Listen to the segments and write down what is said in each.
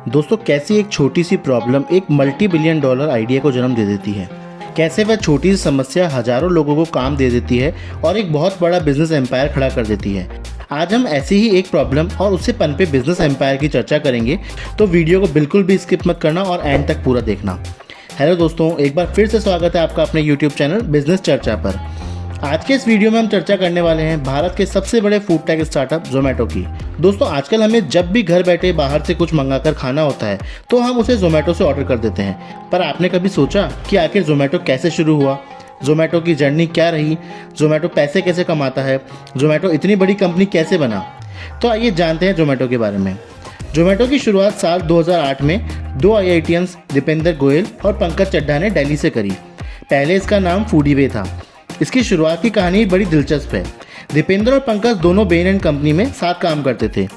दोस्तों, कैसी एक छोटी सी प्रॉब्लम एक मल्टी बिलियन डॉलर आइडिया को जन्म दे देती है। कैसे वह छोटी सी समस्या हजारों लोगों को काम दे देती है और एक बहुत बड़ा बिजनेस एम्पायर खड़ा कर देती है। आज हम ऐसी ही एक प्रॉब्लम और उससे पनपे बिजनेस एम्पायर की चर्चा करेंगे, तो वीडियो को बिल्कुल भी स्किप मत करना और एंड तक पूरा देखना। हेलो दोस्तों, एक बार फिर से स्वागत है आपका अपने यूट्यूब चैनल बिजनेस चर्चा पर। आज के इस वीडियो में हम चर्चा करने वाले हैं भारत के सबसे बड़े फूड टेक स्टार्टअप जोमेटो की। दोस्तों, आजकल हमें जब भी घर बैठे बाहर से कुछ मंगाकर खाना होता है तो हम उसे जोमेटो से ऑर्डर कर देते हैं। पर आपने कभी सोचा कि आखिर जोमेटो कैसे शुरू हुआ, जोमेटो की जर्नी क्या रही, जोमेटो पैसे कैसे कमाता है, जोमेटो इतनी बड़ी कंपनी कैसे बना? तो आइए जानते हैं जोमेटो के बारे में। जोमेटो की शुरुआत साल 2008 में दो IITians दीपेंद्र गोयल और पंकज चड्ढा ने दिल्ली से करी। पहले इसका नाम फूडीबे था। इसकी शुरुआत की कहानी बड़ी दिलचस्प है। दीपेंद्र और पंकज दोनों बेन एंड कंपनी में साथ काम करते थे।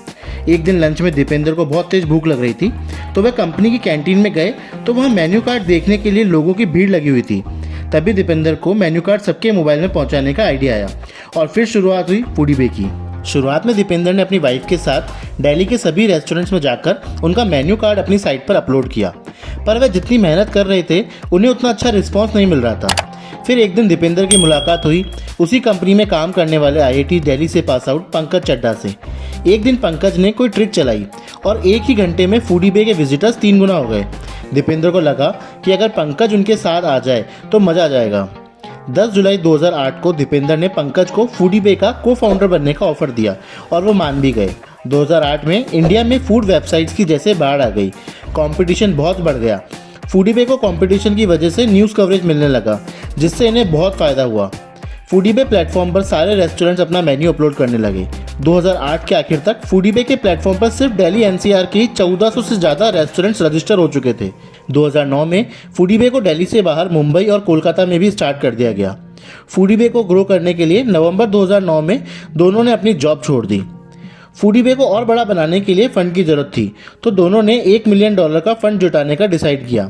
एक दिन लंच में दीपेंद्र को बहुत तेज भूख लग रही थी, तो वह कंपनी की कैंटीन में गए तो वहाँ मेन्यू कार्ड देखने के लिए लोगों की भीड़ लगी हुई थी। तभी दीपेंद्र को मेन्यू कार्ड सबके मोबाइल में पहुँचाने का आइडिया आया और फिर शुरुआत हुई फूडीबे की। शुरुआत में दीपेंद्र ने अपनी वाइफ के साथ दिल्ली के सभी रेस्टोरेंट्स में जाकर उनका मेन्यू कार्ड अपनी साइट पर अपलोड किया, पर वह जितनी मेहनत कर रहे थे उन्हें उतना अच्छा रिस्पॉन्स नहीं मिल रहा था। फिर एक दिन दीपेंद्र की मुलाकात हुई उसी कंपनी में काम करने वाले IIT दिल्ली से पास आउट पंकज चड्ढा से। एक दिन पंकज ने कोई ट्रिक चलाई और एक ही घंटे में फूडीबे के विजिटर्स 3 गुना हो गए। दीपेंद्र को लगा कि अगर पंकज उनके साथ आ जाए तो मज़ा आ जाएगा। 10 जुलाई 2008 को दीपेंद्र ने पंकज को फूडीबे का को फाउंडर बनने का ऑफर दिया और वो मान भी गए। 2008 में इंडिया में फूड वेबसाइट्स की जैसे बाढ़ आ गई, कंपटीशन बहुत बढ़ गया। फूडीबे को कंपटीशन की वजह से न्यूज़ कवरेज मिलने लगा, जिससे इन्हें बहुत फ़ायदा हुआ। फूडीबे प्लेटफॉर्म पर सारे रेस्टोरेंट्स अपना मेन्यू अपलोड करने लगे। 2008 के आखिर तक फूडीबे के प्लेटफॉर्म पर सिर्फ दिल्ली NCR के 1400 से ज़्यादा रेस्टोरेंट्स रजिस्टर हो चुके थे। 2009 में फूडीबे को दिल्ली से बाहर मुंबई और कोलकाता में भी स्टार्ट कर दिया गया। फूडीबे को ग्रो करने के लिए नवंबर 2009 में दोनों ने अपनी जॉब छोड़ दी। फूडीबे को और बड़ा बनाने के लिए फंड की ज़रूरत थी, तो दोनों ने $1 मिलियन का फंड जुटाने का डिसाइड किया।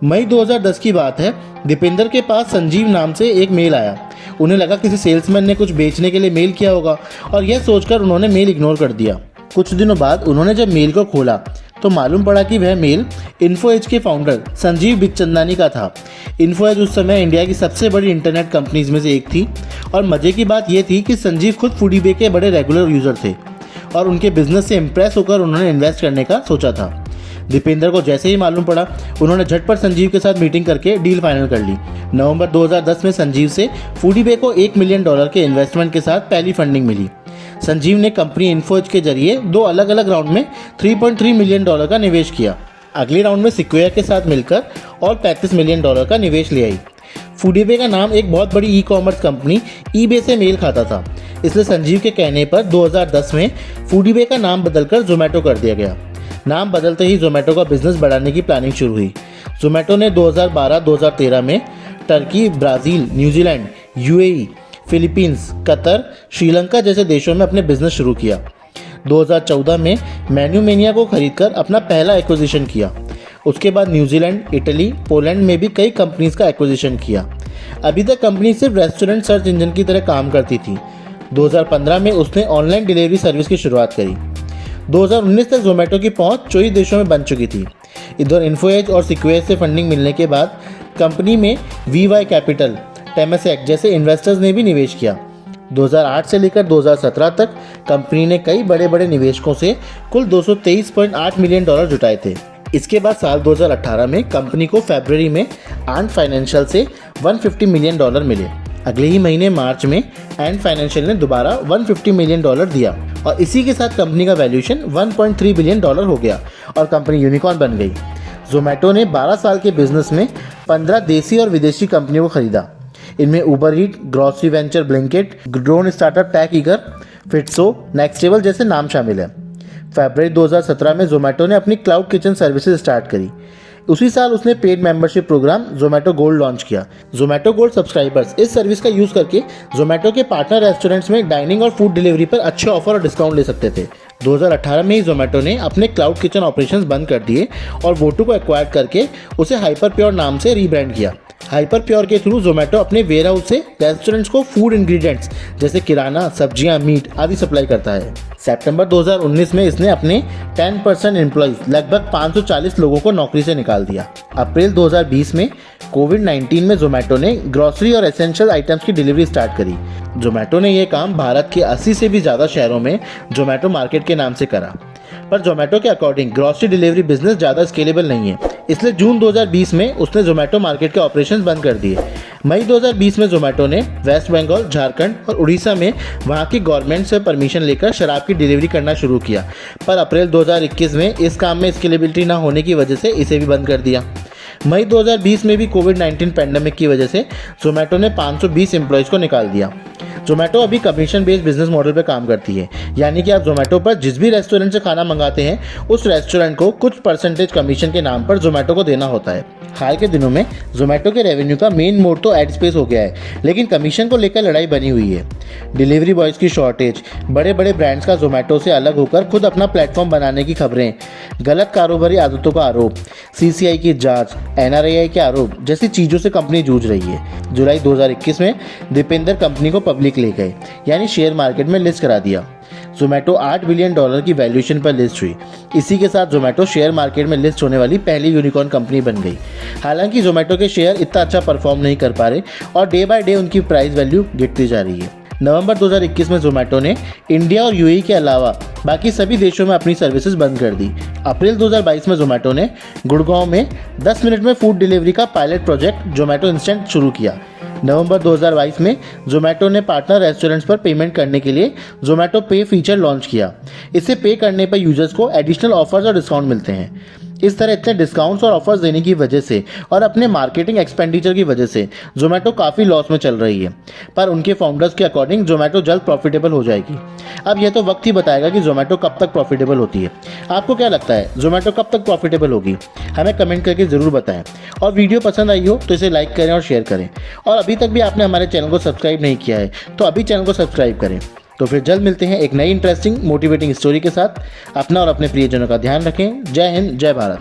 मई 2010 की बात है। दीपेंद्र के पास संजीव नाम से एक मेल आया। उन्हें लगा किसी सेल्समैन ने कुछ बेचने के लिए मेल किया होगा और यह सोचकर उन्होंने मेल इग्नोर कर दिया। कुछ दिनों बाद उन्होंने जब मेल को खोला तो मालूम पड़ा कि वह मेल इन्फोएज के फाउंडर संजीव बिखचंदानी का था। इन्फोएज उस समय इंडिया की सबसे बड़ी इंटरनेट कंपनीज में से एक थी और मज़े की बात यह थी कि संजीव खुद फूडीबे के बड़े रेगुलर यूज़र थे और उनके बिजनेस से इम्प्रेस होकर उन्होंने इन्वेस्ट करने का सोचा था। दीपेंद्र को जैसे ही मालूम पड़ा, उन्होंने झटपट संजीव के साथ मीटिंग करके डील फाइनल कर ली। नवंबर 2010 में संजीव से फूडीबे को $1 मिलियन के इन्वेस्टमेंट के साथ पहली फंडिंग मिली। संजीव ने कंपनी इन्फोएज के जरिए 2 अलग अलग राउंड में $3.3 मिलियन का निवेश किया। अगले राउंड में सिक्वेयर के साथ मिलकर और $35 मिलियन का निवेश ले आई। फूडीबे का नाम एक बहुत बड़ी ई-कॉमर्स कंपनी ईबे से मेल खाता था, इसलिए संजीव के कहने पर 2010 में फूडीबे का नाम बदलकर जोमेटो कर दिया गया। नाम बदलते ही जोमेटो का बिजनेस बढ़ाने की प्लानिंग शुरू हुई। जोमेटो ने 2012-2013 में Turkey, Brazil, New Zealand, UAE, Philippines, Qatar, Sri Lanka जैसे देशों में अपने बिजनेस शुरू किया। 2014 में मेन्यूमेनिया को खरीदकर अपना पहला एक्विजिशन किया। उसके बाद न्यूजीलैंड, इटली, पोलैंड में भी कई कंपनीज का एक्विजिशन किया। अभी तक कंपनी सिर्फ रेस्टोरेंट सर्च इंजन की तरह काम करती थी। 2015 में उसने ऑनलाइन डिलीवरी सर्विस की शुरुआत करी। 2019 तक जोमेटो की पहुंच 24 देशों में बन चुकी थी। इधर इन्फोएज और सिक्वेयर से फंडिंग मिलने के बाद कंपनी में VY कैपिटल, टेमासेक जैसे इन्वेस्टर्स ने भी निवेश किया। 2008 से लेकर 2017 तक कंपनी ने कई बड़े बड़े निवेशकों से कुल $223.8 मिलियन जुटाए थे। इसके बाद साल 2018 में कंपनी को फरवरी में एंड फाइनेंशियल से $150 मिलियन मिले। अगले ही महीने मार्च में एंड फाइनेंशियल ने दोबारा $150 मिलियन दिया और इसी के साथ कंपनी का वैल्यूएशन $1.3 बिलियन हो गया और कंपनी यूनिकॉर्न बन गई। जोमेटो ने 12 साल के बिजनेस में 15 देसी और विदेशी कंपनियों को खरीदा। इनमें Uber eat, grocery venture Blinkit, drone startup tech eagle, Fitso, nextable जैसे नाम शामिल हैं। फरवरी 2017 में जोमेटो ने अपनी क्लाउड किचन सर्विसेज स्टार्ट करी। उसी साल उसने paid membership programme Zomato gold launch किया। जोमेटो गोल्ड सब्सक्राइबर्स इस सर्विस का यूज़ करके जोमेटो के पार्टनर रेस्टोरेंट्स में डाइनिंग और फूड डिलीवरी पर अच्छे ऑफर और डिस्काउंट ले सकते थे। 2018 में ही जोमेटो ने अपने क्लाउड किचन ऑपरेशंस बंद कर दिए और वोटू को एक्वायर करके उसे हाइपर प्योर नाम से रीब्रांड किया। हाइपर प्योर के थ्रू जोमेटो अपने वेयर हाउस से रेस्टोरेंट्स को फूड इंग्रेडिएंट्स जैसे किराना, सब्जियां, मीट आदि सप्लाई करता है। सितंबर 2019 में इसने अपने 10% एम्प्लॉइज लगभग 540 लोगों को नौकरी से निकाल दिया। अप्रैल 2020 में कोविड-19 में जोमेटो ने ग्रोसरी और एसेंशियल आइटम्स की डिलीवरी स्टार्ट करी। जोमेटो ने यह काम भारत के 80 से भी ज़्यादा शहरों में जोमेटो मार्केट के नाम से करा। पर जोमेटो के अकॉर्डिंग ग्रोसरी डिलीवरी बिजनेस ज़्यादा स्केलेबल नहीं है, इसलिए जून 2020 में उसने जोमेटो मार्केट के ऑपरेशंस बंद कर दिए। मई 2020 में जोमेटो ने वेस्ट बंगाल, झारखंड और उड़ीसा में वहां की गवर्नमेंट से परमिशन लेकर शराब की डिलीवरी करना शुरू किया, पर अप्रैल 2021 में इस काम में स्केलेबिलिटी ना होने की वजह से इसे भी बंद कर दिया। मई 2020 में भी कोविड-19 पैंडेमिक की वजह से जोमेटो ने 520 एम्प्लॉयज़ को निकाल दिया। जोमेटो अभी कमीशन बेस्ड बिजनेस मॉडल पर काम करती है, यानी कि आप जोमेटो पर जिस भी रेस्टोरेंट से खाना मंगाते हैं उस रेस्टोरेंट को कुछ परसेंटेज कमीशन के नाम पर जोमेटो को देना होता है। हाल के दिनों में जोमेटो के रेवेन्यू का मेन मोड तो एड स्पेस हो गया है, लेकिन कमीशन को लेकर लड़ाई बनी हुई है। डिलीवरी बॉयज़ की शॉर्टेज, बड़े बड़े ब्रांड्स का जोमेटो से अलग होकर खुद अपना प्लेटफॉर्म बनाने की खबरें, गलत कारोबारी आदतों का आरोप, CCI की जांच, NRAI के आरोप जैसी चीज़ों से कंपनी जूझ रही है। जुलाई 2021 में दीपेंद्र कंपनी को पब्लिक ले गए, यानी शेयर मार्केट में लिस्ट करा दिया। जोमेटो $8 बिलियन की वैल्यूएशन पर लिस्ट हुई। इसी के साथ जोमेटो शेयर मार्केट में लिस्ट होने वाली पहली यूनिकॉर्न कंपनी बन गई। हालांकि जोमेटो के शेयर इतना अच्छा परफॉर्म नहीं कर पा रहे और डे बाय डे उनकी प्राइस वैल्यू गिरती जा रही है। नवंबर 2021 में जोमेटो ने इंडिया और UAE के अलावा बाकी सभी देशों में अपनी सर्विसेज बंद कर दी। अप्रैल 2022 में जोमेटो ने गुड़गांव में 10 मिनट में फूड डिलीवरी का पायलट प्रोजेक्ट जोमेटो इंस्टेंट शुरू किया। नवंबर 2022 में जोमेटो ने पार्टनर रेस्टोरेंट्स पर पेमेंट करने के लिए जोमेटो पे फीचर लॉन्च किया। इससे पे करने पर यूजर्स को एडिशनल ऑफर्स और डिस्काउंट मिलते हैं। इस तरह इतने डिस्काउंट्स और ऑफर्स देने की वजह से और अपने मार्केटिंग एक्सपेंडिचर की वजह से जोमेटो काफ़ी लॉस में चल रही है, पर उनके फाउंडर्स के अकॉर्डिंग जोमेटो जल्द प्रॉफिटेबल हो जाएगी। अब यह तो वक्त ही बताएगा कि जोमेटो कब तक प्रॉफिटेबल होती है। आपको क्या लगता है, जोमेटो कब तक प्रॉफिटेबल होगी? हमें कमेंट करके ज़रूर बताएं। और वीडियो पसंद आई हो तो इसे लाइक करें और शेयर करें। और अभी तक भी आपने हमारे चैनल को सब्सक्राइब नहीं किया है तो अभी चैनल को सब्सक्राइब करें। तो फिर जल्द मिलते हैं एक नई इंटरेस्टिंग मोटिवेटिंग स्टोरी के साथ। अपना और अपने प्रियजनों का ध्यान रखें। जय हिंद, जय भारत।